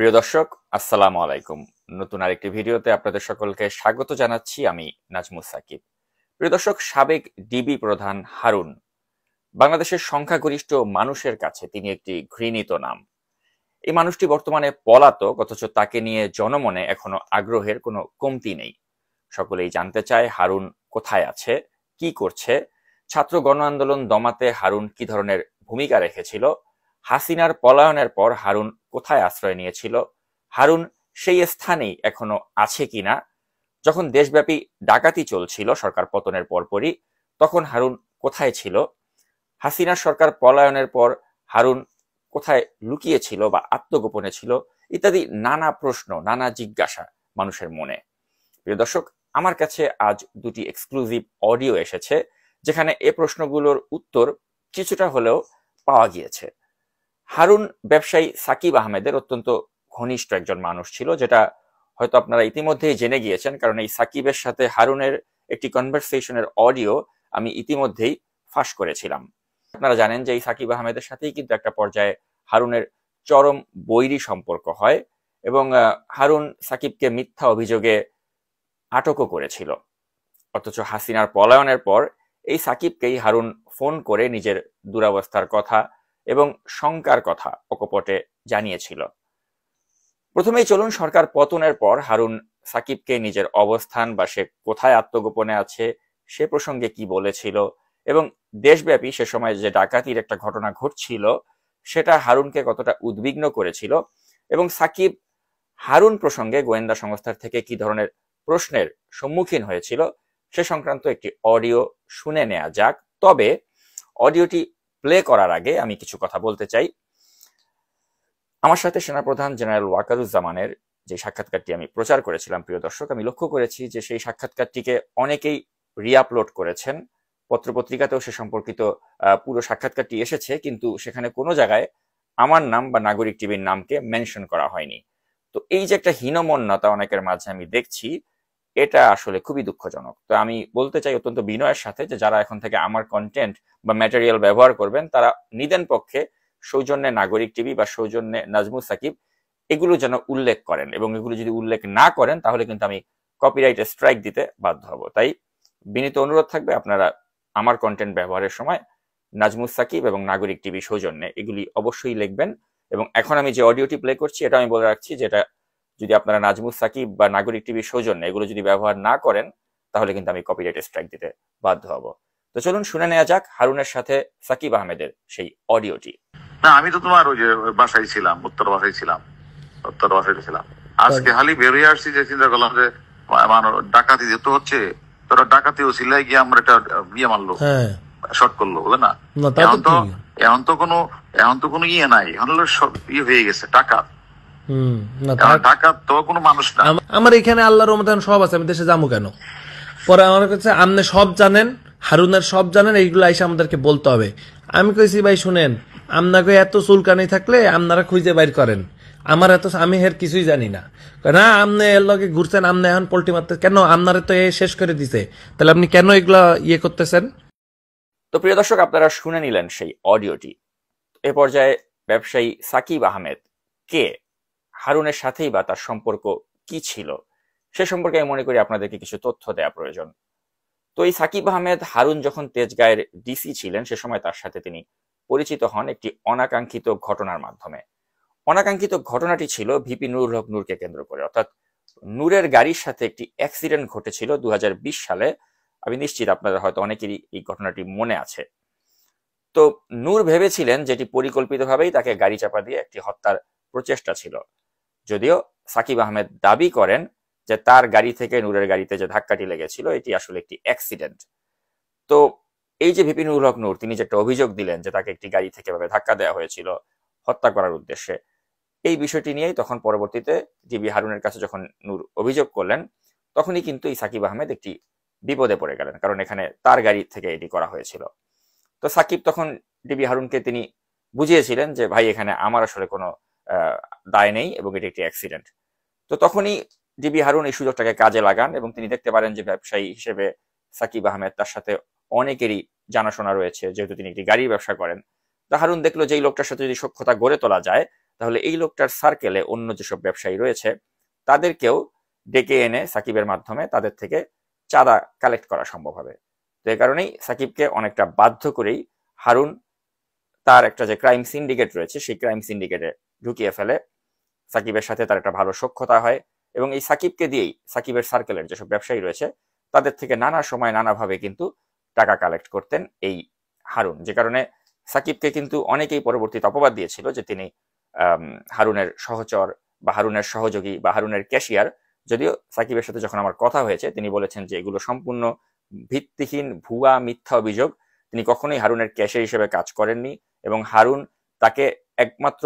প্রিয় দর্শক, আসসালামু আলাইকুম। নতুন আরেকটি ভিডিওতে আপনাদের সকলকে স্বাগত জানাচ্ছি। আমি নাজমুস সাকিব। প্রিয় দর্শক, সাবেক ডিবি প্রধান হারুন বাংলাদেশের সংখ্যাগরিষ্ঠ মানুষের কাছে তিনি একটি ঘৃণিত নাম। এই মানুষটি বর্তমানে পলাতক, অথচ তাকে নিয়ে জনমনে এখনো আগ্রহের কোনো কমতি নেই। সকলেই জানতে চায় হারুন কোথায় আছে, কি করছে, ছাত্র গণ আন্দোলন দমাতে হারুন কি ধরনের ভূমিকা রেখেছিল, হাসিনার পলায়নের পর হারুন কোথায় আশ্রয় নিয়েছিল, হারুন সেই স্থানেই এখনো আছে কিনা, যখন দেশব্যাপী ডাকাতি চলছিল সরকার পতনের পরপরই তখন হারুন কোথায় ছিল, হাসিনার সরকার পলায়নের পর হারুন কোথায় লুকিয়ে ছিল বা আত্মগোপনে ছিল, ইত্যাদি নানা প্রশ্ন, নানা জিজ্ঞাসা মানুষের মনে। প্রিয় দর্শক, আমার কাছে আজ দুটি এক্সক্লুসিভ অডিও এসেছে যেখানে এ প্রশ্নগুলোর উত্তর কিছুটা হলেও পাওয়া গিয়েছে। হারুন ব্যবসায়ী সাকিব আহমেদের অত্যন্ত ঘনিষ্ঠ একজন মানুষ ছিল, যেটা হয়তো আপনারা ইতিমধ্যেই জেনে গিয়েছেন, কারণ এই সাকিবের সাথে হারুনের একটি কনভারসেশনের অডিও আমি ইতিমধ্যেই ফাঁস করেছিলাম। আপনারা জানেন যে এই সাকিব আহমেদের সাথেই কিন্তু একটা পর্যায়ে হারুনের চরম বৈরী সম্পর্ক হয় এবং হারুন সাকিবকে মিথ্যা অভিযোগে আটকও করেছিল। অথচ হাসিনার পলায়নের পর এই সাকিবকেই হারুন ফোন করে নিজের দুরবস্থার কথা এবং শঙ্কার কথা অকপটে জানিয়েছিল। প্রথমেই চলুন সরকার পতনের পর হারুন সাকিবকে নিজের অবস্থান বা সে কোথায় আত্মগোপনে আছে সে প্রসঙ্গে কি বলেছিল এবং দেশব্যাপী সে সময় যে ডাকাতির একটা ঘটনা ঘটছিল সেটা হারুনকে কতটা উদ্বিগ্ন করেছিল এবং সাকিব হারুন প্রসঙ্গে গোয়েন্দা সংস্থার থেকে কি ধরনের প্রশ্নের সম্মুখীন হয়েছিল সে সংক্রান্ত একটি অডিও শুনে নেওয়া যাক। তবে অডিওটি প্লে করার আগে আমি কিছু কথা বলতে চাই। আমার সাথে সেনাপ্রধান জেনারেল ওয়াকারুজ্জামানের যে সাক্ষাৎকারটি আমি প্রচার করেছিলাম, প্রিয় দর্শক, আমি লক্ষ্য করেছি যে সেই সাক্ষাৎকারটিকে অনেকেই রিআপলোড করেছেন, পত্রপত্রিকাতেও সে সম্পর্কিত পুরো সাক্ষাৎকারটি এসেছে, কিন্তু সেখানে কোনো জায়গায় আমার নাম বা নাগরিক টিভির নামকে মেনশন করা হয়নি। তো এই যে একটা হীনমন্যতা অনেকের মাঝে আমি দেখছি, এটা আসলে খুবই দুঃখজনক। তো আমি বলতে চাই অত্যন্ত বিনয়ের সাথে যে যারা এখন থেকে আমার কন্টেন্ট বা ম্যাটেরিয়াল ব্যবহার করবেন তারা নিদেন পক্ষে সৌজন্যে নাগরিক টিভি বা সৌজন্যে নাজমুস সাকিব এগুলো যেন উল্লেখ করেন, এবং এগুলো যদি উল্লেখ না করেন তাহলে কিন্তু আমি কপিরাইটে স্ট্রাইক দিতে বাধ্য হব। তাই বিনীত অনুরোধ থাকবে আপনারা আমার কন্টেন্ট ব্যবহারের সময় নাজমুস সাকিব এবং নাগরিক টিভি সৌজন্যে এগুলি অবশ্যই লিখবেন। এবং এখন আমি যে অডিওটি প্লে করছি এটা আমি বলে রাখছি, যেটা যদি আপনারা নাজমুস সাকিব বা নাগরিক টিভি সৌজন্যে এগুলো যদি ব্যবহার না করেন তাহলে কিন্তু আমি কপিরাইটে স্ট্রাইক দিতে বাধ্য হব। তো চলুন শুনে নেওয়া যাক হারুনের সাথে সাকিব আহমেদের সেই অডিওটি। না, আমি তো তোমার ওই যে বাসায় ছিলাম, উত্তর বাসায় ছিলাম। আজকে হালি বেরিয়ে আসছি যে চিন্তা করলাম যে মানুষ ডাকাতি যেহেতু হচ্ছে, তোরা ডাকাতি ও সিলাই গিয়ে আমরা একটা বিয়ে মারলো, শর্ট করলো, বুঝলে না? এখন তো কোনো ইয়ে নাই, এখন সব ইয়ে হয়ে গেছে টাকা। টাকা তো কোনো মানুষ না। আমার এখানে আল্লাহর রহমতে সব আছে, আমি দেশে যাবো কেন? পরে আমার কাছে আপনি সব জানেন, হারুনের সব জানেন, এইগুলো এসে আমাদেরকে বলতে হবে। আমি কইছি ভাই শুনেন, আপনাকে এত চুলকানি থাকলে আপনারা খুঁজে বাইর করেন, আমার এত আমি এর কিছুই জানি না। না আপনি এর লগে ঘুরছেন, আপনি এখন পোল্টি মারতে কেন? আপনারা তো এ শেষ করে দিছে, তাহলে আপনি কেন এগুলা ইয়ে করতেছেন? তো প্রিয় দর্শক, আপনারা শুনে নিলেন সেই অডিওটি। এ পর্যায়ে ব্যবসায়ী সাকিব আহমেদ কে, হারুনের সাথেই বা তার সম্পর্ক কি ছিল সে সম্পর্কে আমি মনে করি আপনাদেরকে কিছু তথ্য দেওয়া প্রয়োজন। তো এই সাকিব আহমেদ হারুন যখন তেজগাঁয়ের ডিসি ছিলেন সে সময় তার সাথে তিনি পরিচিত হন একটি অনাকাঙ্ক্ষিত ঘটনার মাধ্যমে। অনাকাঙ্ক্ষিত ঘটনাটি ছিল ভিপি নুরুল হক নূরকে কেন্দ্র করে, অর্থাৎ নূরের গাড়ির সাথে একটি অ্যাক্সিডেন্ট ঘটেছিল 2020 সালে। আমি নিশ্চিত আপনাদের হয়তো অনেকেরই এই ঘটনাটি মনে আছে। তো নূর ভেবেছিলেন যেটি পরিকল্পিতভাবেই তাকে গাড়ি চাপা দিয়ে একটি হত্যার প্রচেষ্টা ছিল, যদিও সাকিব আহমেদ দাবি করেন যে তার গাড়ি থেকে নূরের গাড়িতে যে ধাক্কাটি লেগেছিল এটি আসলে একটি অ্যাক্সিডেন্ট। তো এই যে ভিপি নুরুল হক নূর তিনি যে একটা অভিযোগ দিলেন যে তাকে একটি গাড়ি থেকে ভাবে ধাক্কা দেওয়া হয়েছিল হত্যা করার উদ্দেশ্যে, এই বিষয়টি নিয়েই তখন পরবর্তীতে ডিবি হারুনের কাছে যখন নূর অভিযোগ করলেন তখনই কিন্তু এই সাকিব আহমেদ একটি বিপদে পড়ে গেলেন, কারণ এখানে তার গাড়ি থেকে এটি করা হয়েছিল। তো সাকিব তখন ডিবি হারুনকে তিনি বুঝিয়েছিলেন যে ভাই এখানে আমার আসলে কোনো দায় নেই এবং এটি একটি অ্যাক্সিডেন্ট। তো তখনই ডিবি হারুন এই সুযোগটাকে কাজে লাগান এবং তিনি দেখতে পারেন যে ব্যবসায়ী হিসেবে সাকিব আহমেদ তার সাথে অনেকেরই জানাশোনা রয়েছে, যেহেতু তিনি একটি গাড়ির ব্যবসা করেন। তো হারুন দেখলো যে এই লোকটার সাথে যদি সখ্যতা গড়ে তোলা যায় তাহলে এই লোকটার সার্কেলে অন্য যেসব ব্যবসায়ী রয়েছে তাদেরকেও ডেকে এনে সাকিবের মাধ্যমে তাদের থেকে চাঁদা কালেক্ট করা সম্ভব হবে। তো এই কারণেই সাকিবকে অনেকটা বাধ্য করেই হারুন তার একটা যে ক্রাইম সিন্ডিকেট রয়েছে সেই ক্রাইম সিন্ডিকেটে ঢুকিয়ে ফেলে। সাকিবের সাথে তার একটা ভালো সখ্যতা হয় এবং এই সাকিবকে দিয়েই সাকিবের সার্কেলের যেসব ব্যবসায়ী রয়েছে তাদের থেকে নানা সময় নানাভাবে কিন্তু টাকা কালেক্ট করতেন এই হারুন, যে কারণে সাকিবকে কিন্তু অনেকেই পরবর্তীতে অপবাদ দিয়েছিল যে তিনি হারুনের সহচর বা হারুনের সহযোগী বা হারুনের ক্যাশিয়ার। যদিও সাকিবের সাথে যখন আমার কথা হয়েছে তিনি বলেছেন যে এগুলো সম্পূর্ণ ভিত্তিহীন ভুয়া মিথ্যা অভিযোগ, তিনি কখনোই হারুনের ক্যাশিয়ার হিসেবে কাজ করেননি এবং হারুন তাকে একমাত্র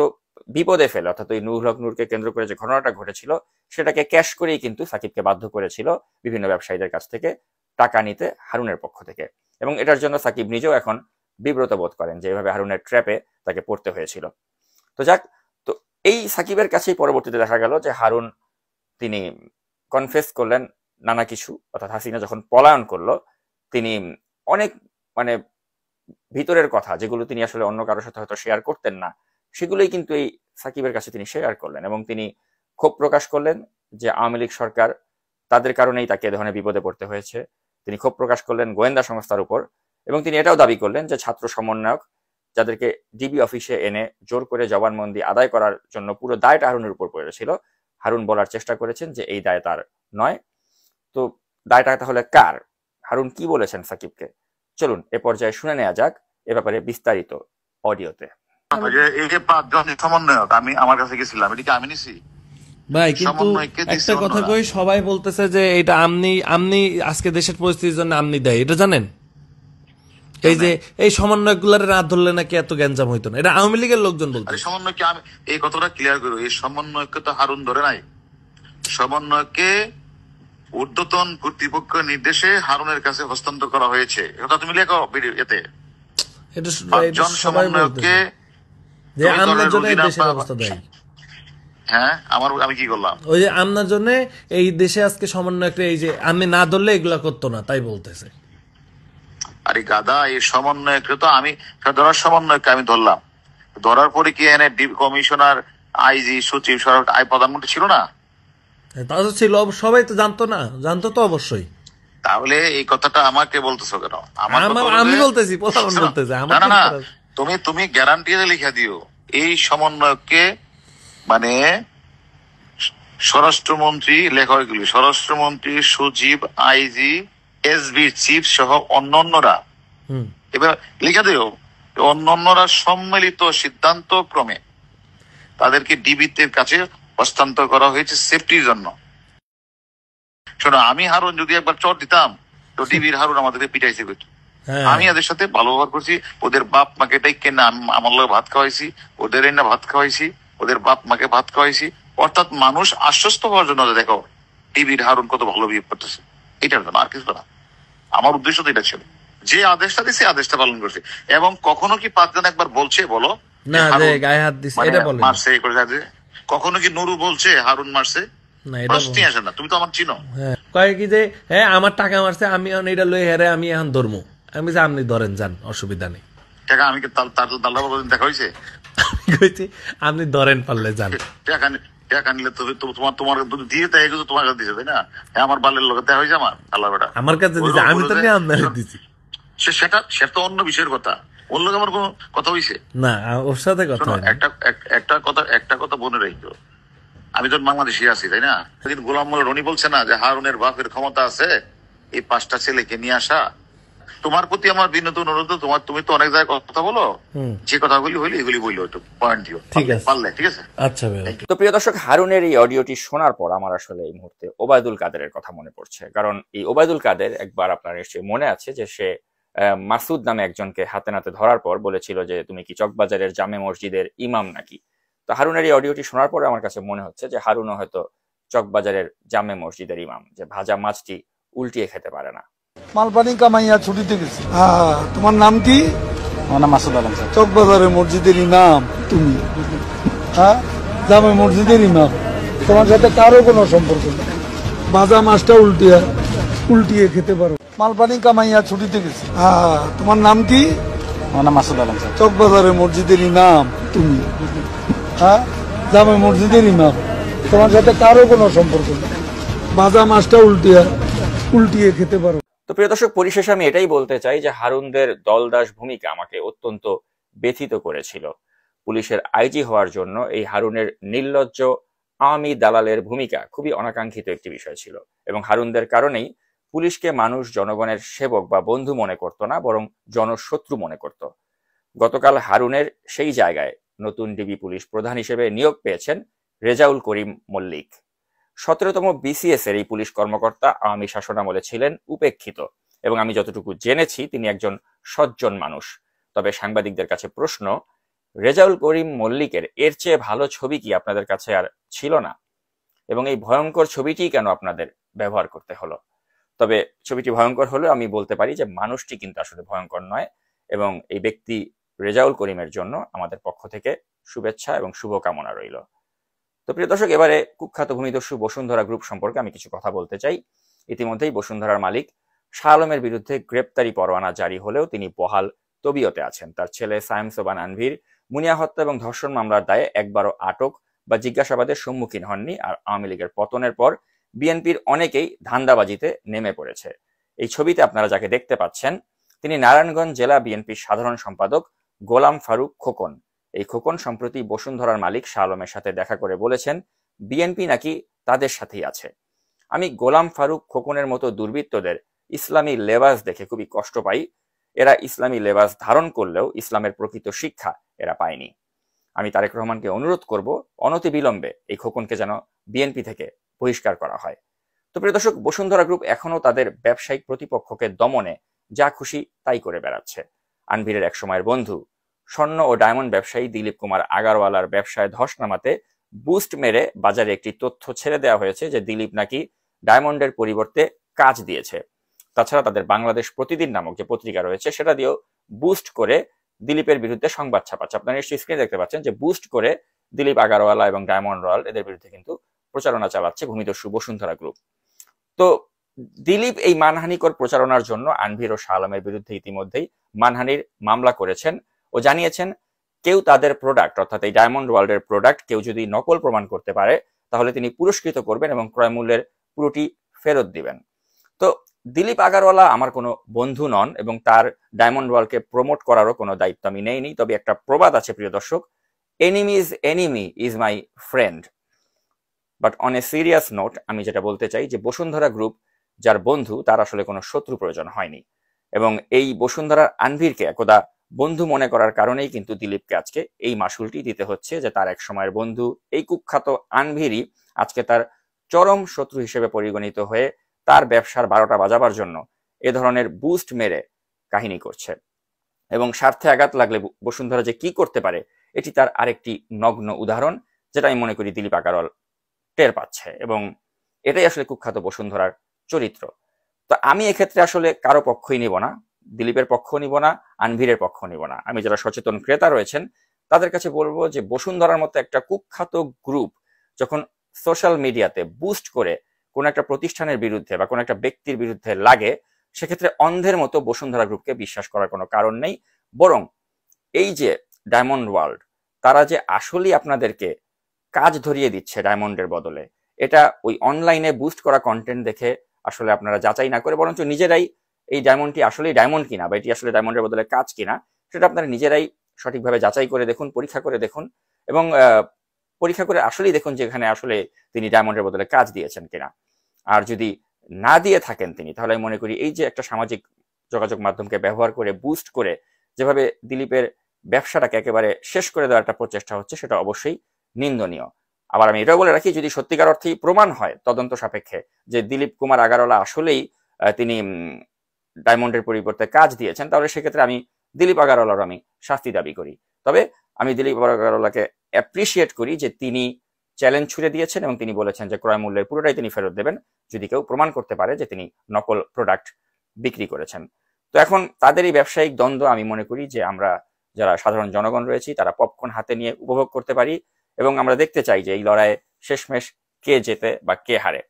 বিপদে ফেলে, অর্থাৎ ওই নূরুল হক নূরকে কেন্দ্র করে যে ঘটনাটা ঘটেছিল সেটাকে ক্যাশ করেই কিন্তু সাকিবকে বাধ্য করেছিল বিভিন্ন ব্যবসায়ীদের কাছ থেকে টাকা নিতে হারুনের পক্ষ থেকে। এবং এটার জন্য সাকিব নিজেও এখন বিব্রত বোধ করেন যে এভাবে হারুনের ট্র্যাপে তাকে পড়তে হয়েছিল। তো যাক, তো এই সাকিবের কাছেই পরবর্তীতে দেখা গেল যে হারুন তিনি কনফেস করলেন নানা কিছু, অর্থাৎ হাসিনা যখন পলায়ন করলো তিনি অনেক মানে ভিতরের কথা যেগুলো তিনি আসলে অন্য কারোর সাথে হয়তো শেয়ার করতেন না সেগুলোই কিন্তু এই সাকিবের কাছে তিনি শেয়ার করলেন এবং তিনি ক্ষোভ প্রকাশ করলেন যে আওয়ামী লীগ সরকার তাদের কারণেই তাকে এ ধরনের বিপদে পড়তে হয়েছে। তিনি ক্ষোভ প্রকাশ করলেন গোয়েন্দা সংস্থার উপর এবং তিনি এটাও দাবি করলেন যে ছাত্র সমন্বয়ক যাদেরকে ডিবি অফিসে এনে জোর করে জবানবন্দি আদায় করার জন্য পুরো দায়টা হারুনের উপর পড়েছিল। হারুন বলার চেষ্টা করেছেন যে এই দায় তার নয়। তো দায়টা তাহলে কার? হারুন কি বলেছেন সাকিবকে, চলুন এ পর্যায়ে শুনে নেওয়া যাক এ ব্যাপারে বিস্তারিত অডিওতে। এই যে 5 জন সমন্বয়ক আমি আমার কাছে গেছিলাম, এটা কি আমি নিছি ভাই? কিন্তু একটা কথা কই, সবাই বলতেছে যে এটা আমনি আজকে দেশের পরিস্থিতির জন্য আমনি দেয়, এটা জানেন? এই যে এই সমন্বয়ক গুলার রাত ধরলে নাকি এত গ্যাঞ্জাম হইতো না, এটা আওয়ামী লীগের লোকজন বলতো। সমন্বয়কে আমি এই কথাটা ক্লিয়ার করবো, এই সমন্বয়কে তো হারুন ধরে নাই, সমন্বয়কে ঊর্ধ্বতন কর্তৃপক্ষের নির্দেশে হারুনের কাছে হস্তান্তর করা হয়েছে। এটা তুমি লেখো এতে। এটা সমন্বয়কে যে আমনার জন্য এই দেশের অবস্থা দেয়। হ্যাঁ, আমি কি করলাম? ওই যে আমনার জন্য এই দেশে আজকে সমন্বয়কে এই যে আমি না ধরলে এগুলা করতো না তাই বলতেছে। আরে গাদা, এই সমন্বয়কে তো আমি ধরার সমন্বয়কে আমি ধরলাম, ধরার পরে কি এনে কমিশনার, আইজি, সচিব, প্রধানমন্ত্রী ছিল না? তা তো ছিল, সবাই তো জানতো না? জানতো তো অবশ্যই। তাহলে এই কথাটা আমাকে বলতেছো কেন? আমি বলতেছি, বলতেছে না না, তুমি গ্যারান্টি লিখে দিও এই সমন্বয়কে, মানে স্বরাষ্ট্রমন্ত্রী, লেখা এগুলি স্বরাষ্ট্রমন্ত্রী, সচিব, আইজি, এসবি চিফ সহ অন্যান্যরা, এবার লিখে দিও অন্যান্যরা সম্মিলিত সিদ্ধান্ত ক্রমে তাদেরকে ডিবির কাছে হস্তান্তর করা হয়েছে সেফটির জন্য। শোনো, আমি হারুন যদি একবার চট দিতাম তো ডিবির হারুন আমাদেরকে পিটাইছে। আমি এদের সাথে ভালো ব্যবহার করছি, ওদের বাপ মাকে ডাইকে না আমার লোক ভাত খাওয়াইছি, ওদের না ভাত খাওয়াইছি, ওদের বাপ মাকে ভাত খাওয়াইছি, অর্থাৎ মানুষ আশ্বস্ত হওয়ার জন্য দেখো ডিবির হারুন কত ভালো বিহেভ করতেছে, এটার জন্য, আর কিছু না। আমার উদ্দেশ্য তো এটা ছিল, যে আদেশটা দিছে আদেশটা পালন করছে। এবং কখনো কি 5 জন একবার বলছে বলো মারছে করে? কখনো কি নুরু বলছে হারুন মারছে? প্রশ্নই আসে না। তুমি তো আমার চিনো। কয় কি যে হ্যাঁ আমার টাকা মারছে, আমি এটা লই হেরে আমি এখন ধরমু। আমি যে আপনি ধরেন যান, অসুবিধা নেই। টাকা আমি তার দেখা হয়েছে, আপনি ধরেন পারলে যান। টাকা নিলে তোমার দিয়ে তাই তোমার কাছে দিছে, তাই না? আমার বালের লোক দেখা হয়েছে, আমার আল্লাহ বেটা আমার কাছে দিছে, আমি তো নিয়ে আপনার দিছি। সেটা তো অন্য বিষয়ের কথা, ওর লোক আমার কোনো কথা হয়েছে না, ওর সাথে কথা একটা কথা মনে রাখতো, আমি তো বাংলাদেশি আছি, তাই না? গোলাম মোল্লা রনি বলছে না যে হারুনের বাপের ক্ষমতা আছে এই 5টা ছেলেকে নিয়ে আসা। তোমার প্রতি আমার বিনীত অনুরোধ, তুমি তো অনেক জায়গায় কথা বলো, যে কথাগুলি হইলে এগুলি বললো, একটু পয়েন্ট দিও পারলে, ঠিক আছে? আচ্ছা। তো প্রিয় দর্শক, হারুনের এই অডিওটি শোনার পর আমার আসলে এই মুহূর্তে ওবায়দুল কাদেরের কথা মনে পড়ছে। কারণ এই ওবায়দুল কাদের একবার আপনার নিশ্চয়ই মনে আছে যে সে মাসুদ নামে একজনকে হাতে নাতে ধরার পর বলেছিল যে তুমি কি চকবাজারের জামে মসজিদের ইমাম নাকি। তো হারুনের এই অডিওটি শোনার পরে আমার কাছে মনে হচ্ছে যে হারুনও হয়তো চকবাজারের জামে মসজিদের ইমাম, যে ভাজা মাছটি উল্টিয়ে খেতে পারে না। মালপানি কামাইয়া ছুটিতে গেছি। তোমার নাম কি? আমার নাম মাসুদ আলম। চকবাজারের মসজিদের ইমাম তুমি? হ্যাঁ, জামে মসজিদের ইমাম। তোমার সাথে কারো কোনো সম্পর্ক নেই। ভাজা মাছটা উল্টিয়ে খেতে পারো। মালপানি কামাইয়া ছুটিতে গেছি। তোমার নাম কি? আমার নাম মাসুদ আলম। চকবাজারের মসজিদের ইমাম তুমি? হ্যাঁ, জামে মসজিদের ইমাম, তোমার সাথে কারো কোনো সম্পর্ক নেই। ভাজা মাছটা উল্টিয়ে খেতে পারো। তো প্রিয় দর্শক, পরিশেষে আমি এটাই বলতে চাই যে হারুনদের দলদাস ভূমিকা আমাকে অত্যন্ত ব্যথিত করেছিল। পুলিশের আইজি হওয়ার জন্য এই হারুনের নির্লজ্জ আওয়ামী দালালের ভূমিকা খুবই অনাকাঙ্ক্ষিত একটি বিষয় ছিল, এবং হারুনদের কারণেই পুলিশকে মানুষ জনগণের সেবক বা বন্ধু মনে করত না, বরং জনশত্রু মনে করত। গতকাল হারুনের সেই জায়গায় নতুন ডিবি পুলিশ প্রধান হিসেবে নিয়োগ পেয়েছেন রেজাউল করিম মল্লিক। 17তম বিসিএস এর এই পুলিশ কর্মকর্তা আওয়ামী শাসনামলে ছিলেন উপেক্ষিত, এবং আমি যতটুকু জেনেছি তিনি একজন সজ্জন মানুষ। তবে সাংবাদিকদের কাছে প্রশ্ন, রেজাউল করিম মল্লিকের এর চেয়ে ভালো ছবি কি আপনাদের কাছে আর ছিল না? এবং এই ভয়ঙ্কর ছবিটি কেন আপনাদের ব্যবহার করতে হলো? তবে ছবিটি ভয়ঙ্কর হলেও আমি বলতে পারি যে মানুষটি কিন্তু আসলে ভয়ঙ্কর নয়, এবং এই ব্যক্তি রেজাউল করিমের জন্য আমাদের পক্ষ থেকে শুভেচ্ছা এবং শুভকামনা রইল। তো প্রিয় দর্শক, এবারে কুখ্যাত ভূমিদস্যু বসুন্ধরা গ্রুপ সম্পর্কে আমি কিছু কথা বলতে চাই। ইতিমধ্যেই বসুন্ধরার মালিক শাহ আলমের বিরুদ্ধে গ্রেপ্তারি পরোয়ানা জারি হলেও তিনি বহাল তবিয়তে আছেন। তার ছেলে সায়েম সোবান আনভীর মুনিয়া হত্যা এবং ধর্ষণ মামলার দায়ে একবারও আটক বা জিজ্ঞাসাবাদের সম্মুখীন হননি। আর আওয়ামী লীগের পতনের পর বিএনপির অনেকেই ধান্দাবাজিতে নেমে পড়েছে। এই ছবিতে আপনারা যাকে দেখতে পাচ্ছেন তিনি নারায়ণগঞ্জ জেলা বিএনপির সাধারণ সম্পাদক গোলাম ফারুক খোকন। এই খোকন সম্প্রতি বসুন্ধরার মালিক শাহ আলমের সাথে দেখা করে বলেছেন বিএনপি নাকি তাদের সাথেই আছে। আমি গোলাম ফারুক খোকনের মতো দুর্বৃত্তদের ইসলামী লেবাস দেখে খুবই কষ্ট পাই। এরা ইসলামী লেবাস ধারণ করলেও ইসলামের প্রকৃত শিক্ষা এরা পায়নি। আমি তারেক রহমানকে অনুরোধ করব অনতিবিলম্বে এই খোকনকে যেন বিএনপি থেকে বহিষ্কার করা হয়। তো প্রিয় দর্শক, বসুন্ধরা গ্রুপ এখনো তাদের ব্যবসায়িক প্রতিপক্ষকে দমনে যা খুশি তাই করে বেড়াচ্ছে। আনভীরের একসময়ের বন্ধু স্বর্ণ ও ডায়মন্ড ব্যবসায়ী দিলীপ কুমার আগারওয়ালার ব্যবসায় ধস নামাতে বুস্ট মেরে বাজারে একটি তথ্য ছেড়ে দেওয়া হয়েছে যে দিলীপ নাকি ডায়মন্ডের পরিবর্তে কাজ দিয়েছে। তাছাড়া তাদের বাংলাদেশ প্রতিদিন নামক যে পত্রিকা রয়েছে সেটা দিয়েও বুস্ট করে দিলীপের বিরুদ্ধে সংবাদ ছাপাচ্ছে। আপনারা নিশ্চয়ই স্ক্রিনে দেখতে পাচ্ছেন যে বুস্ট করে দিলীপ আগারওয়ালা এবং ডায়মন্ড রয়্যাল এদের বিরুদ্ধে কিন্তু প্রচারণা চালাচ্ছে ভূমিদস্যু বসুন্ধরা গ্রুপ। তো দিলীপ এই মানহানিকর প্রচারণার জন্য আনভীর ও শাহ আলমের বিরুদ্ধে ইতিমধ্যেই মানহানির মামলা করেছেন ও জানিয়েছেন কেউ তাদের প্রোডাক্ট অর্থাৎ এই ডায়মন্ড ওয়ার্ল্ডের প্রোডাক্ট কেউ যদি নকল প্রমাণ করতে পারে তাহলে তিনি পুরস্কৃত করবেন এবং ক্রয় মূল্যের পুরোটি ফেরত দিবেন। তো দিলীপ আগারওয়ালা আমার কোনো বন্ধু নন এবং তার ডায়মন্ড ওয়ার্ল্ডকে প্রমোট করারও কোনো দায়িত্ব আমি নেইনি। তবে একটা প্রবাদ আছে প্রিয় দর্শক, enemy's enemy is my friend. But on a serious note আমি যেটা বলতে চাই যে বসুন্ধরা গ্রুপ যার বন্ধু তার আসলে কোনো শত্রু প্রয়োজন হয়নি, এবং এই বসুন্ধরার আনভীরকে একদা বন্ধু মনে করার কারণেই কিন্তু দিলীপকে আজকে এই মাসুলটি দিতে হচ্ছে যে তার এক সময়ের বন্ধু এই কুখ্যাত আনভীরই আজকে তার চরম শত্রু হিসেবে পরিগণিত হয়ে তার ব্যবসার 12টা বাজাবার জন্য এ ধরনের বুস্ট মেরে কাহিনী করছে। এবং স্বার্থে আঘাত লাগলে বসুন্ধরা যে কি করতে পারে এটি তার আরেকটি নগ্ন উদাহরণ, যেটা আমি মনে করি দিলীপ আগারওয়াল টের পাচ্ছে, এবং এটাই আসলে কুখ্যাত বসুন্ধরার চরিত্র। তো আমি এক্ষেত্রে আসলে কারো পক্ষই নিব না, দিলীপের পক্ষ নিব না, আনভীরের পক্ষ নিব না। আমি যারা সচেতন ক্রেতা রয়েছেন তাদের কাছে বলবো যে বসুন্ধরার মতো একটা কুখ্যাত গ্রুপ যখন সোশ্যাল মিডিয়াতে বুস্ট করে কোন একটা প্রতিষ্ঠানের বিরুদ্ধে বা কোন একটা ব্যক্তির বিরুদ্ধে লাগে, সেক্ষেত্রে অন্ধের মতো বসুন্ধরা গ্রুপকে বিশ্বাস করার কোনো কারণ নেই। বরং এই যে ডায়মন্ড ওয়ার্ল্ড তারা যে আসলেই আপনাদেরকে কাজ ধরিয়ে দিচ্ছে ডায়মন্ডের বদলে, এটা ওই অনলাইনে বুস্ট করা কন্টেন্ট দেখে আসলে আপনারা যাচাই না করে বরঞ্চ নিজেরাই এই ডায়মন্ডটি আসলেই ডায়মন্ড কিনা বা এটি আসলে ডায়মন্ডের বদলে কাজ কিনা সেটা আপনারা নিজেরাই সঠিকভাবে যাচাই করে দেখুন, পরীক্ষা করে দেখুন, এবং পরীক্ষা করে আসলেই দেখুন যে এখানে আসলে তিনি ডায়মন্ডের বদলে কাজ দিয়েছেন কিনা। আর যদি না দিয়ে থাকেন তিনি, তাহলে আমি মনে করি এই যে একটা সামাজিক যোগাযোগ মাধ্যমকে ব্যবহার করে বুস্ট করে যেভাবে দিলীপের ব্যবসাটাকে একেবারে শেষ করে দেওয়ার একটা প্রচেষ্টা হচ্ছে সেটা অবশ্যই নিন্দনীয়। আবার আমি এটাও বলে রাখি, যদি সত্যিকার অর্থেই প্রমাণ হয় তদন্ত সাপেক্ষে যে দিলীপ কুমার আগারওয়ালা আসলেই তিনি ডায়মন্ডের পরিবর্তে কাজ দিয়েছেন, তাহলে সেক্ষেত্রে আমি দিলীপ আগারওয়ালার আমি শাস্তি দাবি করি। তবে আমি দিলীপ আগারওয়ালাকে অ্যাপ্রিসিয়েট করি যে তিনি চ্যালেঞ্জ ছুড়ে দিয়েছেন এবং তিনি বলেছেন যে ক্রয় মূল্যের পুরোটাই তিনি ফেরত দেবেন যদি কেউ প্রমাণ করতে পারে যে তিনি নকল প্রোডাক্ট বিক্রি করেছেন। তো এখন তাদের এই ব্যবসায়িক দ্বন্দ্ব আমি মনে করি যে আমরা যারা সাধারণ জনগণ রয়েছি তারা পপকর্ন হাতে নিয়ে উপভোগ করতে পারি, এবং আমরা দেখতে চাই যে এই লড়াইয়ে শেষমেশ কে জেতে বা কে হারে।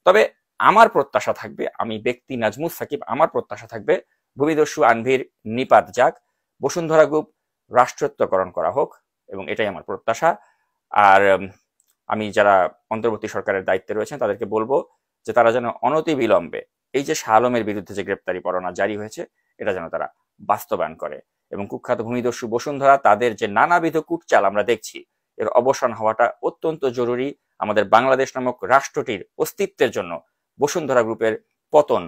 তবে আমার প্রত্যাশা থাকবে, আমি ব্যক্তি নাজমুস সাকিব, আমার প্রত্যাশা থাকবে ভূমিদস্যু আনভীর নিপাত যাক, বসুন্ধরা গ্রুপ রাষ্ট্রত্বকরণ করা হোক, এবং এটাই আমার প্রত্যাশা। আর আমি যারা অন্তর্বর্তী সরকারের দায়িত্বে রয়েছেন তাদেরকে বলবো যে তারা যেন অনতিবিলম্বে এই যে শাহ আলমের বিরুদ্ধে যে গ্রেপ্তারি পরোয়ানা জারি হয়েছে এটা যেন তারা বাস্তবায়ন করে এবং কুখ্যাত ভূমিদস্যু বসুন্ধরা তাদের যে নানাবিধ কূটচাল আমরা দেখছি এর অবসান হওয়াটা অত্যন্ত জরুরি। আমাদের বাংলাদেশ নামক রাষ্ট্রটির অস্তিত্বের জন্য বসুন্ধরা গ্রুপের পতন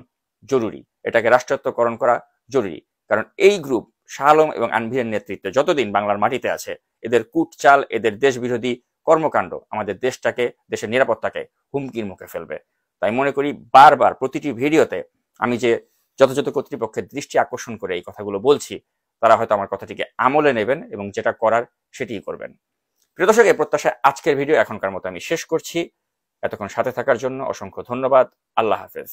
জরুরি, এটাকে রাষ্ট্রায়ত্তকরণ করা জরুরি। কারণ এই গ্রুপ শাহ আলম এবং আনভিরের নেতৃত্বে যতদিন বাংলার মাটিতে আছে এদের কূটচাল, এদের দেশ বিরোধী কর্মকাণ্ড আমাদের দেশটাকে, দেশের নিরাপত্তাকে হুমকির মুখে ফেলবে। তাই মনে করি বারবার প্রতিটি ভিডিওতে আমি যে যথাযথ কর্তৃপক্ষের দৃষ্টি আকর্ষণ করে এই কথাগুলো বলছি, তারা হয়তো আমার কথাটিকে আমলে নেবেন এবং যেটা করার সেটিই করবেন। প্রিয় দর্শক, এই প্রত্যাশায় আজকের ভিডিও এখনকার মতো আমি শেষ করছি। এতক্ষণ সাথে থাকার জন্য অসংখ্য ধন্যবাদ। আল্লাহ হাফেজ।